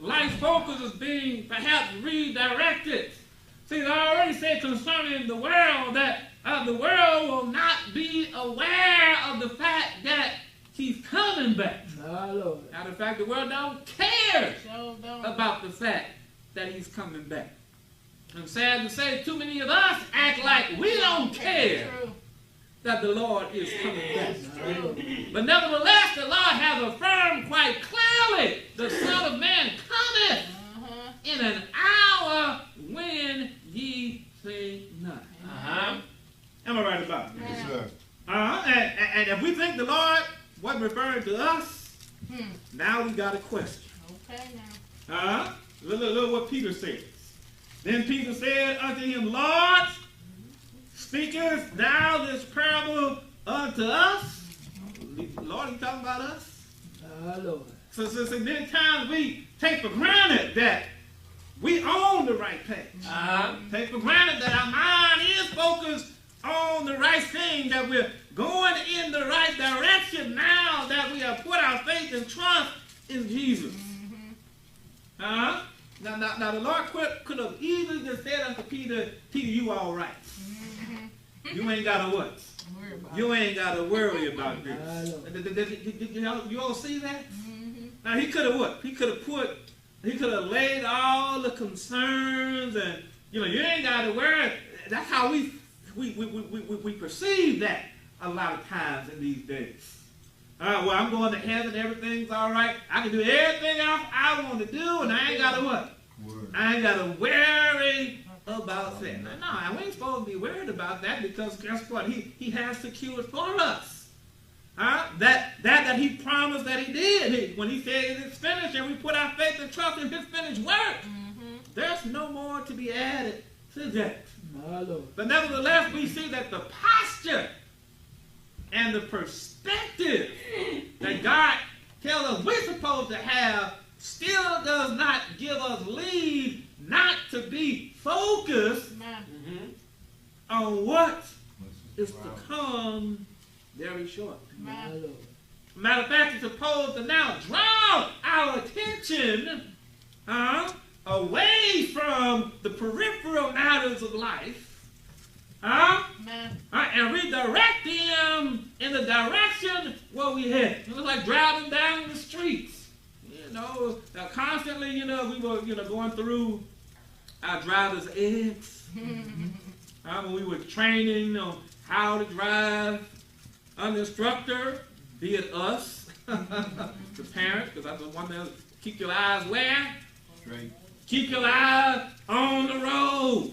life focus is being perhaps redirected. See, I already said concerning the world that the world will not be aware of the fact that he's coming back. Now, Matter of fact, the world don't care about the fact that he's coming back. I'm sad to say, too many of us act like we don't care that the Lord is coming back. But nevertheless, the Lord has affirmed quite clearly, the Son of Man cometh in an hour when ye think not. Am I right about that? Yes, sir. And if we think the Lord wasn't referring to us, now we got a question. Okay, now. Look what Peter says. Then Peter said unto him, Lord, speakest thou this parable unto us? Lord, you talking about us? Lord. So many times we take for granted that we own the right path. Take for granted that our mind is focused on the right thing, that we're going in the right direction now that we have put our faith and trust in Jesus. Now the Lord could have easily just said unto Peter, you all right. You ain't got to what? You ain't got to worry about this. You all see that? Now he could have what? He could have laid all the concerns and, you ain't got to worry. That's how we perceive that a lot of times in these days. Well, I'm going to heaven, everything's all right. I can do everything I want to do, and I ain't got to what? I ain't got to worry about that. No, we ain't supposed to be worried about that, because guess what? He has secured for us. That he promised that he did. When he said it's finished and we put our faith and trust in his finished work, there's no more to be added to that. But nevertheless, we see that the posture and the perspective that God tells us we're supposed to have still does not give us leave not to be focused on what is to come very short. Matter of fact, it's supposed to now draw our attention away from the peripheral matters of life and redirect them in the direction where we head. It was like driving down the streets. Constantly, we were, going through our driver's eggs. When we were training on how to drive, an instructor, be it us, the parents, because that's the one that keep your eyes where? Straight. Keep your eyes on the road.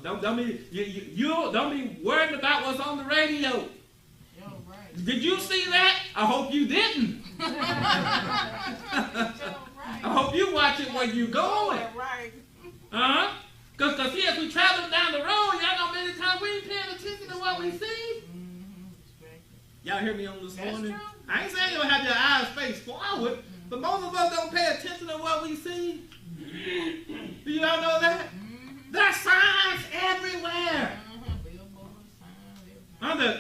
Don't be worried about what's on the radio. Did you see that? I hope you didn't. I hope you watch it where you're going. Because see, as we travel down the road, y'all know many times we ain't paying attention to what we see. Y'all hear me on this morning? I ain't saying you don't have your eyes face forward, but most of us don't pay attention to what we see. Do you all know that? There's signs everywhere.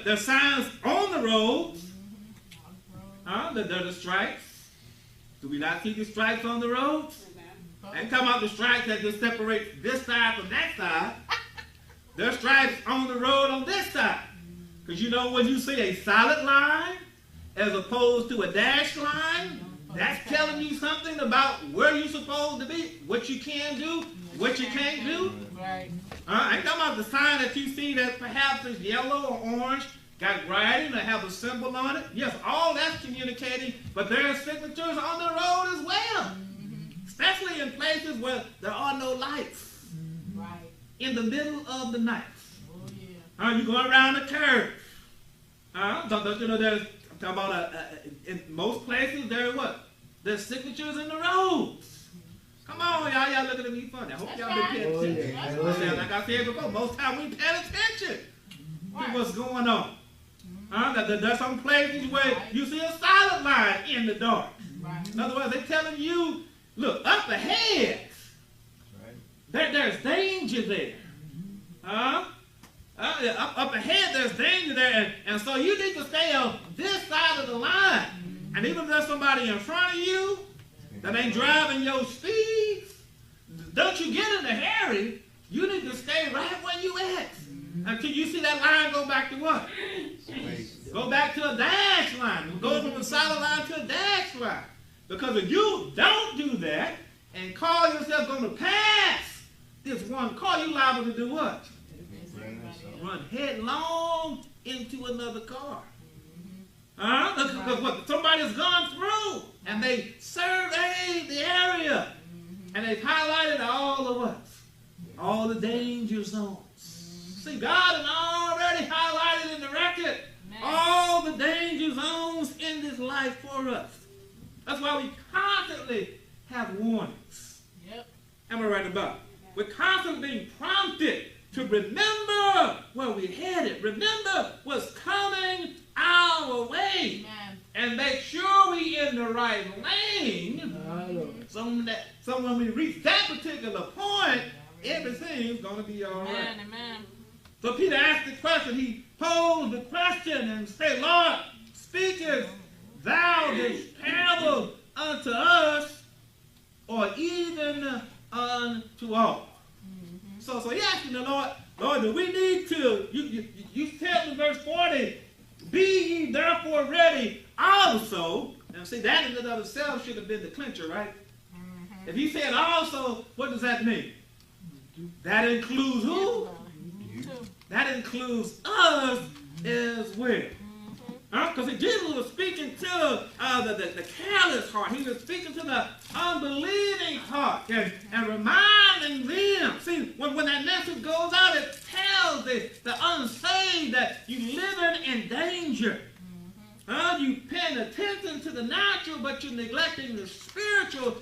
There's signs on the roads. There are the stripes. Do we not see the stripes on the roads? I ain't talking about the stripes that just separate this side from that side. There's stripes on the road on this side. Because when you see a solid line as opposed to a dashed line, that's telling you something about where you're supposed to be, what you can do, what you can't do. I ain't talking about the sign that you see that perhaps is yellow or orange, got writing or have a symbol on it. Yes, all that's communicating, but there are signatures on the road as well. Especially in places where there are no lights. In the middle of the night. You go around the curve. Don't you know there's, I'm talking about in most places there are what? There's signatures in the roads. Come on, y'all looking at me funny. I hope y'all been paying attention. Like I said before, most time we pay attention to what's going on. There's some places where you see a solid line in the dark. In other words, they're telling you, look, up ahead, there's danger there. Up ahead, there's danger there, and so you need to stay on this side of the line. And even if there's somebody in front of you, that ain't driving your speeds, don't you get in a hurry. You need to stay right where you at. Until you see that line go back to what? Go back to a dash line. Go from a solid line to a dash line. Because if you don't do that and call yourself going to pass this one car, you liable to do what? Run headlong into another car. Because what somebody's gone through and they surveyed the area and they've highlighted all of us, all the danger zones. See, God has already highlighted in the record all the danger zones in this life for us. That's why we constantly have warnings. Yep. Am I right about it? We're constantly being prompted to remember where we're headed. Remember what's coming our way. Amen. And make sure we're in the right lane. So when we reach that particular point, everything's going to be all right. Amen. So Peter asked the question. He posed the question and said, Lord, speakest thou this parable unto us, or even unto all? So he asking the Lord, do we need to, you tell in verse 40, be ye therefore ready also. And see, that in and of itself should have been the clincher, right? If he said also, what does that mean? That includes who? That includes us as well. Because Jesus was speaking to the careless heart. He was speaking to the unbelieving heart and reminding them. See, when that message goes out, it tells the unsaved that you're living in danger. You're paying attention to the natural, but you're neglecting the spiritual.